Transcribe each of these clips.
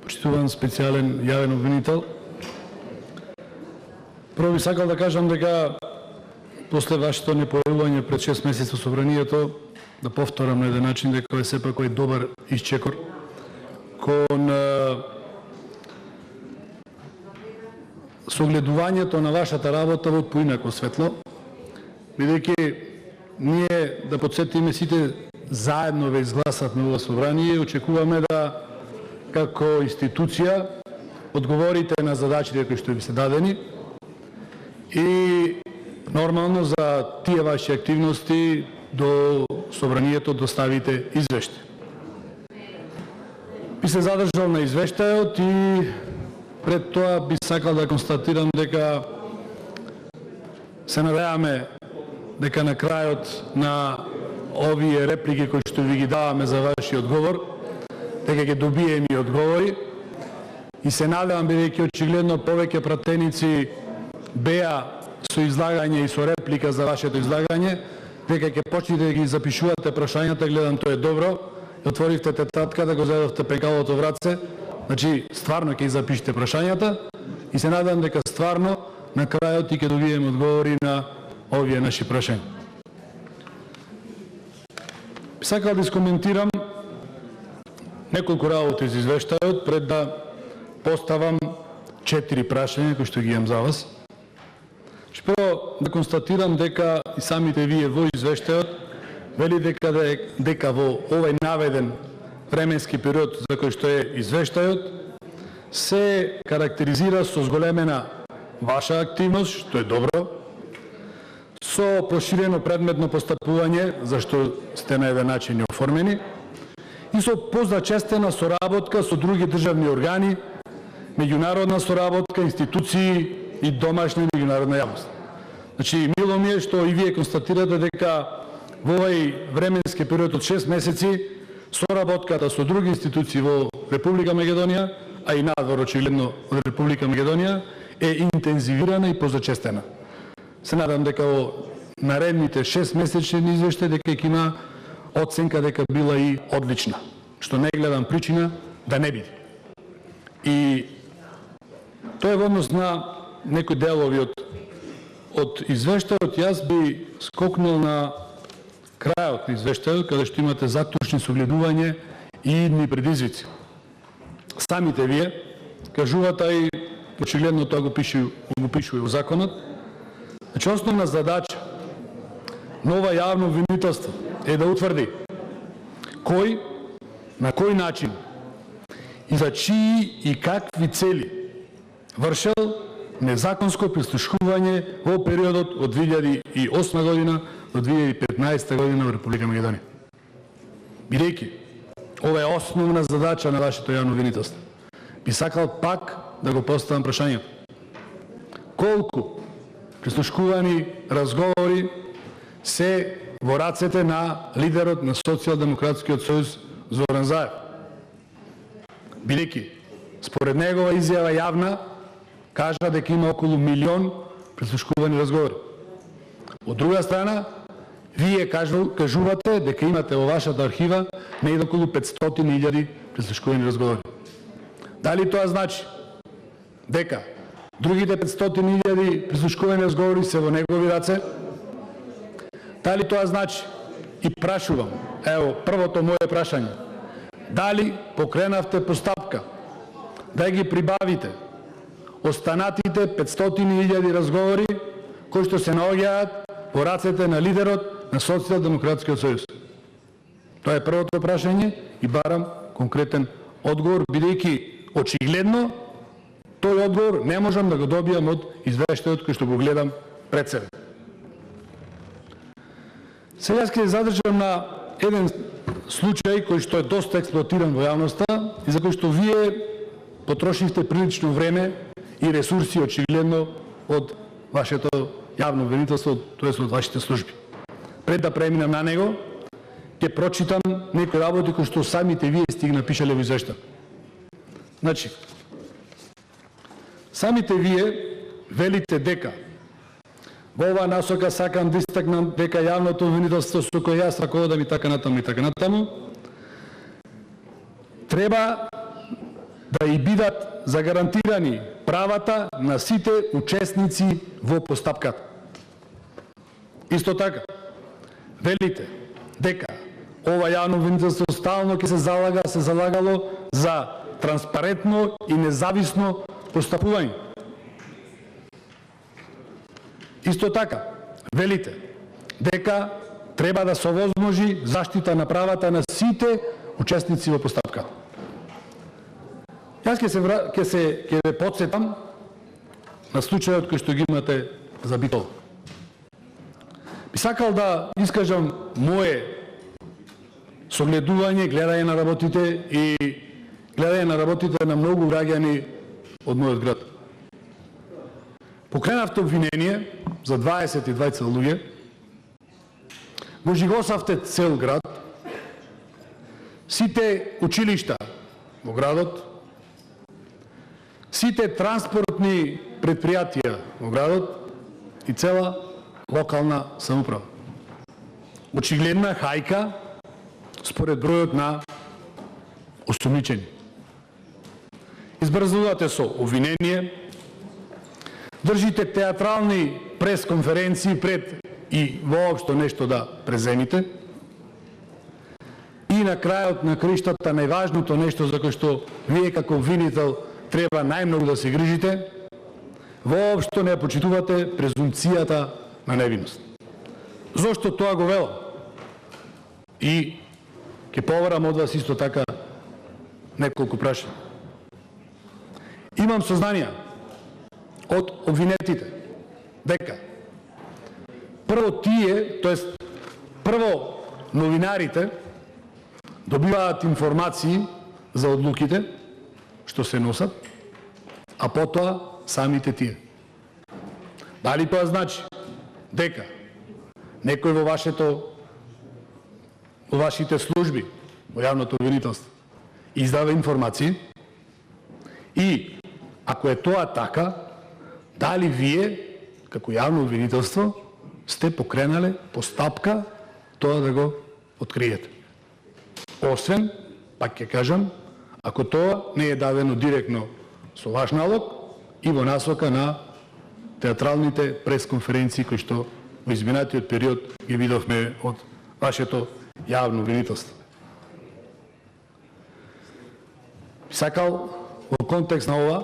почитуван специјален јавен обвинител. Прво би сакал да кажам дека после вашето непојавување пред 6 месеци во собранието, да повторам на еден начин дека е сепак кој добар исчекор кон согледувањето на вашата работа во поинако светло, бидејќи ние да подсетиме сите заедно ве изгласавме ова собрание и очекуваме да како институција одговорите на задачите кои што ви се дадени и нормално за тие ваши активности до собранието доставите извештај. Би се задржал на извештајот и пред тоа би сакал да констатирам дека се надеваме дека на крајот на овие реплики кои што ви ги даваме за вашиот одговор, дека ќе добиеме и одговори и се надевам, бидејќи очигледно повеќе пратеници беа со излагање и со реплика за вашето излагање, дека ќе почнете да ги запишувате прашањата, гледам тоа е добро, отворивте тетрадка да го зедовте пенкалото вратце, значи стварно ќе запишете прашањата и се надам дека стварно на крајот и ќе добиеме одговори на овие наши прашања. Би сакал да искоментирам неколку работи из извештајот пред да поставам 4 прашања кои што ги имам за вас. Прво да констатирам дека и самите вие во извештајот вели дека во овој наведен временски период за кој што е извештајот се карактеризира со зголемена ваша активност, што е добро, со проширено предметно постапување, за што сте на еден начин оформени, и со позачестена соработка со други државни органи, меѓународна соработка, институции и домашна и меѓународна јавност. Значи, мило ми е што и вие констатирате дека во овој временски период од 6 месеци соработката со други институции во Република Македонија, а и надвор очигледно од Република Македонија, е интензивирана и позачестена. Се надам дека во наредните 6 месечни извештаи дека ќе има оценка дека била и одлична, што не гледам причина да не биде. И тоа е во однос на некои делови од извештајот. Јас би скокнал на крајот на извештајот, каде што имате заклучни согледување и идни предизвици. Самите вие кажувате и очигледно тоа го пишува во законот. Значи, основна задача на ова јавно обвинителство е да утврди кој, на кој начин и за чии и какви цели вршел незаконско прислушкување во периодот од 2008 година до 2015 година во Република Македонија. Бидејќи ова е основна задача на вашето јавно обвинителство, би сакал пак да го поставам прашањето. Колку прислушкувани разговори се во рацете на лидерот на Социјалдемократскиот сојуз Зоран Заев? Бидејќи според негова изјава јавна кажа дека има околу 1 милион прислушкувани разговори. Од друга страна, вие кажувате дека имате во вашата архива негде околу 500.000 прислушкувани разговори. Дали тоа значи дека другите 500.000 прислушкувани разговори се во негови раце? Дали тоа значи, и прашувам, ево, првото моје прашање, дали покренавте постапка да ги прибавите останатите 500.000 разговори кои што се наоѓаат во рацете на лидерот на Социјалдемократскиот сојуз? Тоа е првото прашање и барам конкретен одговор, бидејќи очигледно тој одговор не можам да го добијам од извештајот кој што го гледам пред себе. Сега ќе задржам на еден случај кој што е доста експлоатиран во јавноста и за кој што вие потрошивте прилично време и ресурси очигледно од вашето јавно обвинителство, тоест од вашите служби. Пред да преминам на него, ќе прочитам некои работи кои што самите вие сте ги напишале во извештај. Значи, самите вие велите дека во оваа насока сакам да истакнам дека јавното обвинителство со кој јас раководам и така натаму, треба да и бидат загарантирани правата на сите учесници во постапката. Исто така, велите дека ова јавно обвинителство стално ќе се залагало за транспарентно и независно постапување. Исто така, велите дека треба да се овозможи заштита на правата на сите учесници во постапката. Јас ќе ве подсетам на случајот кој што ги имате за Битол. Би сакал да искажам мое согледување, гледање на работите и гледање на работите на многу граѓани од мојот град. Покренавте обвинение за 22 луѓе, го жигосавте цел град, сите училишта во градот, сите транспортни предпријатија во градот и цела локална самоуправа. Очигледна хајка според бројот на осумничени. Избрзувате со обвинение, држите театрални пресконференции пред и воопшто нешто да преземите. И на крајот на криштата најважното нешто за кое што вие како обвинител треба најмногу да се грижите, воопшто не почитувате презумцијата на невиност. Зошто тоа го велам? И ќе побарам од вас исто така неколку прашања. Имам сознанија од обвинетите дека прво новинарите добиваат информации за одлуките што се носат, а потоа самите тие. Дали тоа значи дека некој во вашите служби, во јавното обвинителство, издава информации и ако е тоа така, дали вие, како јавно обвинителство, сте покренале постапка тоа да го откриете? Освен, пак ќе кажам, ако тоа не е дадено директно со ваш налог и во насока на театралните пресконференции кои што во изминатиот период ги видовме од вашето јавно обвинителство. Сакал во контекст на ова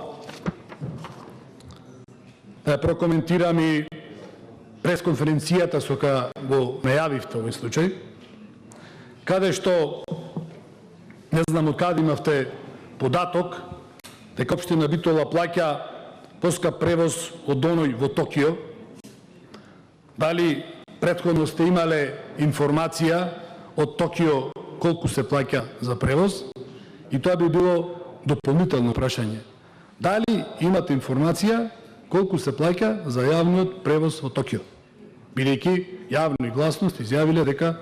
да прокоментирам и пресконференцијата со која го најавивте овој случај, каде што не знам од каде имавте податок дека општина Битола плаќа поскап превоз од Доној во Токио. Дали претходно сте имале информација од Токио колку се плаќа за превоз? И тоа би било дополнително прашање. Дали имате информација колку се плаќа за јавниот превоз во Токио? Бидејќи јавно и гласно сте изјавиле дека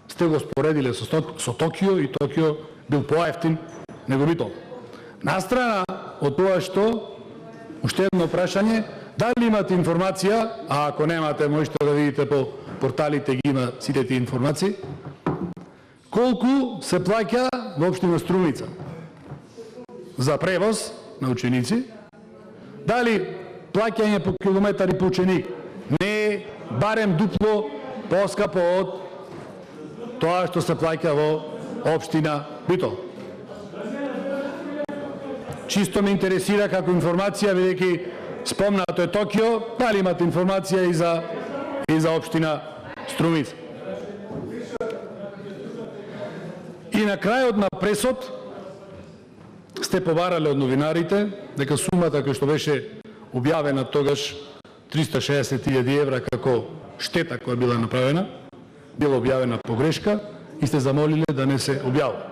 сте го споредиле со Токио и Токио бил поевтин него Битол. Настрана од тоа што, уште едно прашање, дали имате информација, а ако немате можете да видите по порталите, ги има сите тие информации, колку се плаќа во општина Струмица за превоз на ученици, дали плаќање по километар и по ученик не е барем дупло поскапо од тоа што се плаќа во општина Битол. Чисто ме интересира како информација, бидејќи спомнато е Токио, дали имате информација и за општина Струмица. И на крајот на пресод сте побарале од новинарите дека сумата која што беше објавена тогаш 360.000 евра како штета која била направена, била објавена погрешка и сте замолиле да не се објавува.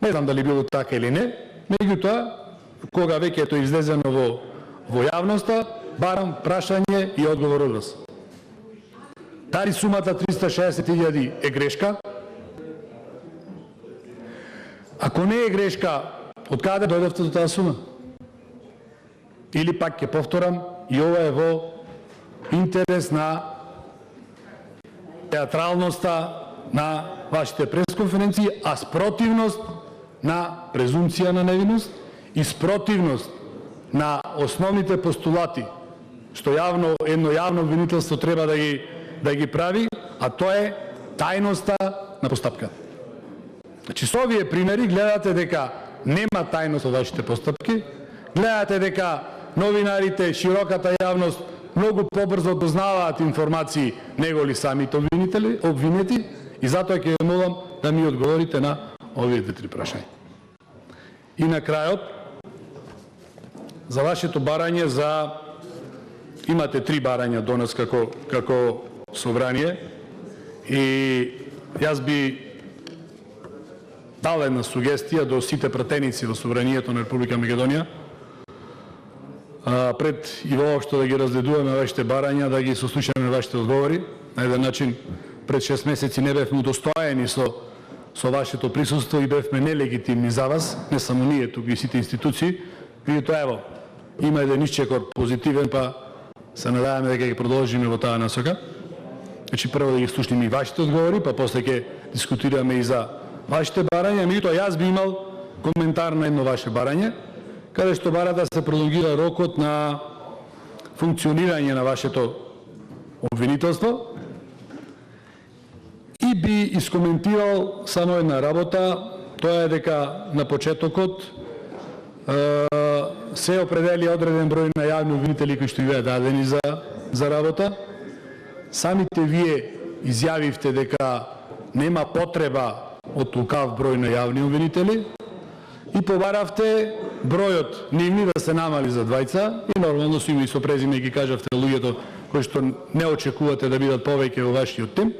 Не знам дали било така или не, меѓутоа, кога веќе е тоа излезено во јавноста, барам прашање и одговор од вас. Дали сумата 360.000 е грешка? Ако не е грешка, од каде дојдовте до таа сума? Или пак ќе повторам, и ова е во интерес на театралноста на вашите пресконференции, а спротивност на презумција на невиност спротивност на основните постулати, што едно јавно обвинителство треба да ги прави, а тоа е тајноста на постапка. Значи, со овие примери гледате дека нема тајност во вашите постапки, гледате дека новинарите, широката јавност многу побрзо дознаваат информации него ли самите обвинети, и затоа ќе ве молам да ми одговорите на овие 2-3 прашања. И на крајот, за вашето барање имате 3 барања до нас како собрание, и јас би дал една сугестија до сите пратеници во собранието на Република Македонија, пред и воопшто да ги разгледуваме вашите барања, да ги сослушаме вашите одговори. На еден начин, пред 6 месеци не бевме удостоени со вашето присуство и бевме нелегитимни за вас, не само ние, туку и сите институции. Видите, ево, има еден исчекор позитивен, па се надаваме дека ги продолжиме во таа насока. Значи, прво да ги слушнеме и вашите одговори, па после ќе дискутираме и за вашите барања. Меѓутоа, јас би имал коментар на едно ваше барање, каде што бара да се пролонгира рокот на функционирање на вашето обвинителство, и би искоментирал само една работа, тоа е дека на почетокот се определи одреден број на јавни обвинители кои што беа дадени за работа. Самите вие изјавивте дека нема потреба од толкав број на јавни обвинители и побаравте бројот нивни да се намали за 2 и нормално со име и со презиме ги кажавте луѓето кои што не очекувате да бидат повеќе во вашиот тим.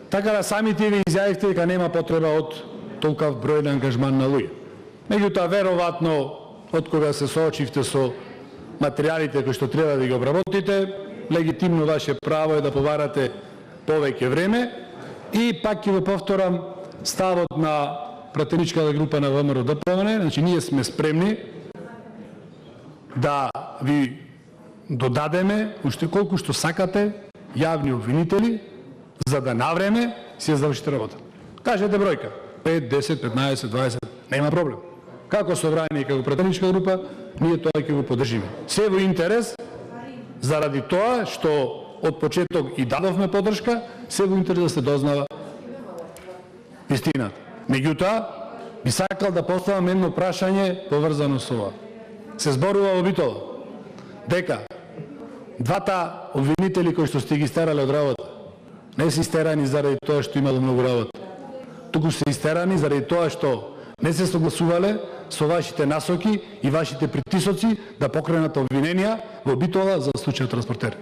Така да самите ви изјавивте дека нема потреба од толкав број на ангажман на луѓе. Меѓутоа, веројатно, од кога се соочивте со материјалите кои што треба да ги обработите, легитимно ваше право е да побарате повеќе време, и пак ќе го повторам ставот на пратеничката група на ВМРО ДПМН. Значи, ние сме спремни да ви додадеме уште колку што сакате јавни обвинители, за да навреме си ја завршите работа. Кажете бројка, 5, 10, 15, 20, нема проблем. Како собрание и како пратеничка група, ние тоа ќе го поддржиме. Се во интерес, заради тоа што од почеток и дадовме поддршка, се во интерес да се дознава истината. Меѓутоа, би сакал да поставам едно прашање поврзано со ова. Се зборува во Битола дека двата обвинители кои што сте ги истерале од работа не се истерани заради тоа што имало многу работа, туку се истерани заради тоа што не се согласувале со вашите насоки и вашите притисоци да покренат обвиненија во Битола за случајот транспортер.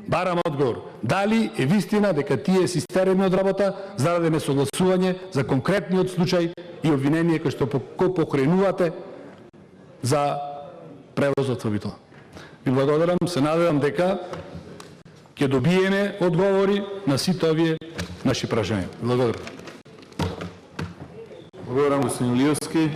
Барам одговор. Дали е вистина дека тие се истерани од работа заради несогласување за конкретниот случај и обвинение кој што покренувате за превозот во Битола? Ви благодарам, се надевам дека ќе добиеме одговори на сите овие наши прашања. Благодарам. Благодарам, господин Илиевски.